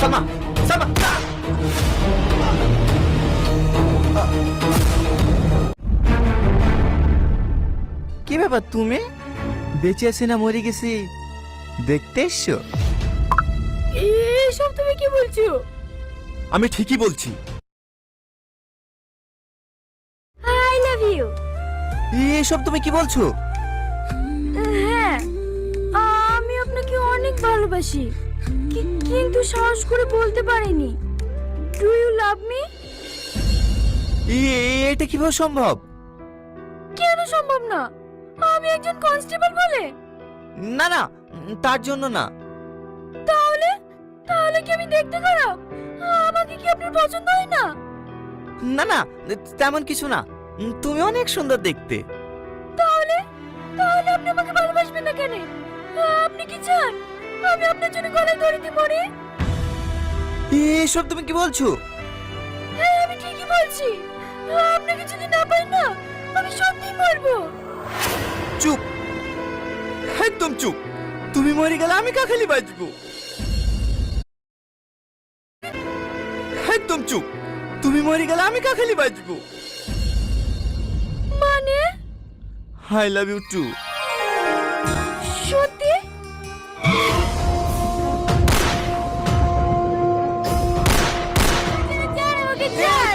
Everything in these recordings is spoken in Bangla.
সালমা, সালমা। কি ব্যাপার, তুমি বেঁচে আছি না মরে গেছি দেখতে এসছো? এসব তুমি কি বলছো? আমি ঠিকই বলছি। I love you. এসব তুমি কি বলছো? হ্যাঁ, আমি আপনাকে অনেক ভালোবাসি, কিন্তু সাহস করে বলতে পারিনি। Do you love me? এটা কিভাবে সম্ভব? কেন সম্ভব না? আমি একজন কনস্টেবল বলে? না না, তার জন্য না। তাহলে তাহলে কি আমি দেখতে খারাপ? আমাকে কি আপনার পছন্দ হয় না? না না, তেমন কিছু না, তুমি অনেক সুন্দর দেখতে। তাহলে তাহলে আপনি আমাকে ভালোবাসবেন না কেন? আপনি কি চান আমি আপনার জন্য গলায় দড়িতে মরি? এসব তুমি কি বলছো? হ্যাঁ, আমি ঠিকই বলছি। আপনাকে যদি না পাই না, আমি সত্যিই মরবো। চুপ, একদম চুপ। তুমি মরে গেলে আমি কাখালি বাঁচবো। একদম চুপ, তুমি মরে গেলে আমি কাখালি বাঁচবো। মানে? I love you too. সত্যি?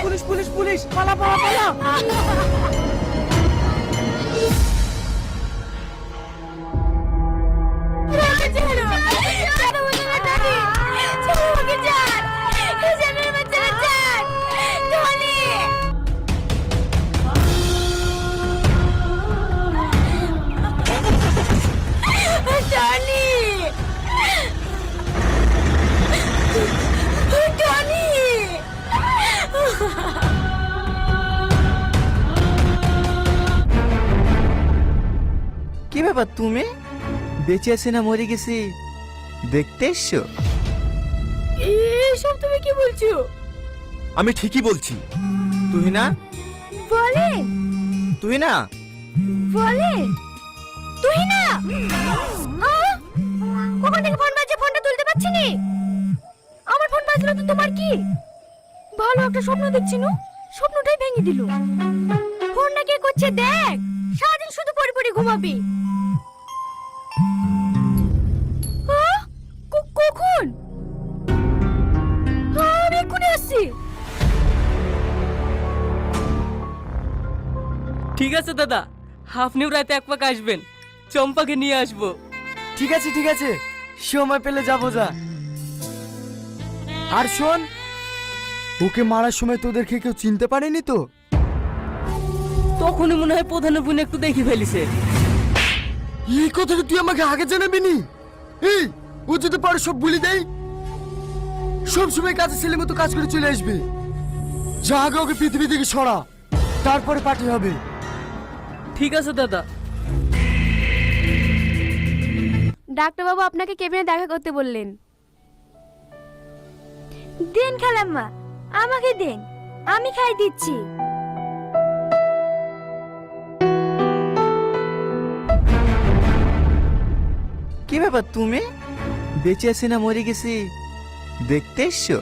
পুলিশ পুলিশ পুলিশ, পালা পালা পালা। কি ব্যাপার, তুমি বেঁচে আছি না মরে গেছি দেখতে এসছো? এসব তুমি কি বলছো? আমি ঠিকই বলছি। তুই না, বলেন তুই না। বলেন তুই না। কখন থেকে ফোন বাজছে, ফোনটা তুলতে পারছি নি। আমার ফোন বাজলো তো তোমার কি? ভালো একটা স্বপ্ন দেখছি নু, স্বপ্নটাই ভেঙে দিল। ফোনটা কে করছে দেখ, সারাদিন শুধু পড়ে পড়ে ঘুমাবি। কখন? আমি এক্ষুনি আসছি। ঠিক আছে দাদা, আপনিও রাতে এক পাক আসবেন, চম্পাকে নিয়ে আসবো। ঠিক আছে ঠিক আছে, সময় পেলে যাবো যা। আর শোন, ওকে মারার সময় তোদেরকে কেউ চিনতে পারেনি তো? তখনই মনে হয় প্রধানের বোন একটু দেখে ফেলিছে। এই কথাটা তুই আমাকে আগে জানাবি নি? এই, ও যদি পারে সব বলে দেয়, সব সময় কাজে ছেলে মতো কাজ করে চলে আসবে। যা আগে ওকে পৃথিবী থেকে সরা, তারপরে পার্টি হবে। ঠিক আছে দাদা। ডাক্তারবাবু আপনাকে কেবিনে দেখা করতে বললেন। দেন খালাম্মা, আমাকে দেন, আমি খাই দিচ্ছি। কি ব্যাপার, তুমি বেঁচে আছি না মরে গেছি দেখতে এসছো?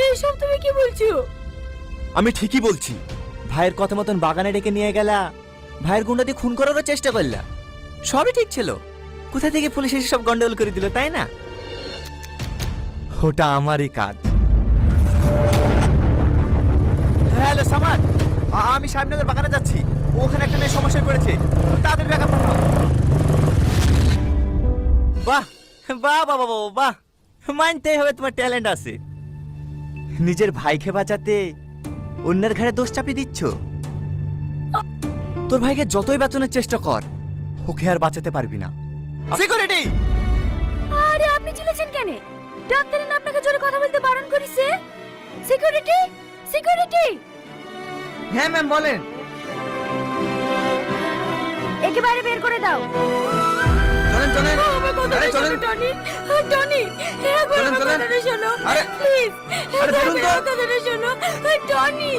এসব তুমি কি বলছো? আমি ঠিকই বলছি। ভাইয়ের কথা মতন বাগানে ডেকে নিয়ে গেলা, ভাইয়ের গুন্ডা দিয়ে খুন করারও চেষ্টা করলা। সবই ঠিক ছিল, কোথা থেকে পুলিশ এসে সব গন্ডগোল করে দিল, তাই না? ওটা আমারই কাজ। হ্যালো সামাদ, আমি সাহেবনগর বাগানে যাচ্ছি। ওখানে একটা মেয়ে সমস্যায় পড়েছে, তাদের ব্যাকআপ করো। বাহ বাহ বাহ বাহ বাহ, মানতেই হবে তোমার ট্যালেন্ট আছে। নিজের ভাইকে বাঁচাতে অন্যের ঘাড়ে দোষ চাপিয়ে দিচ্ছ। তোর ভাইকে যতই বাঁচানোর চেষ্টা কর, ওকে আর বাঁচাতে পারবি না। সিকিউরিটি! আরে আপনি চিল্লাছেন কেন? ডাক্তারের না আপনাকে জোরে কথা বলতে বারণ করেছে। Security, security! হ্যাঁ ম্যাম, বলেন। একে বাইরে বের করে দাও। চলেন চলেন, আরে চলেন। টনি, টনি, একবার চলেন, আমার চলেন। কথাটা শোনো, আরে, প্লিজ। আরে ধরুন তো। কথাটা শোনো, টনি।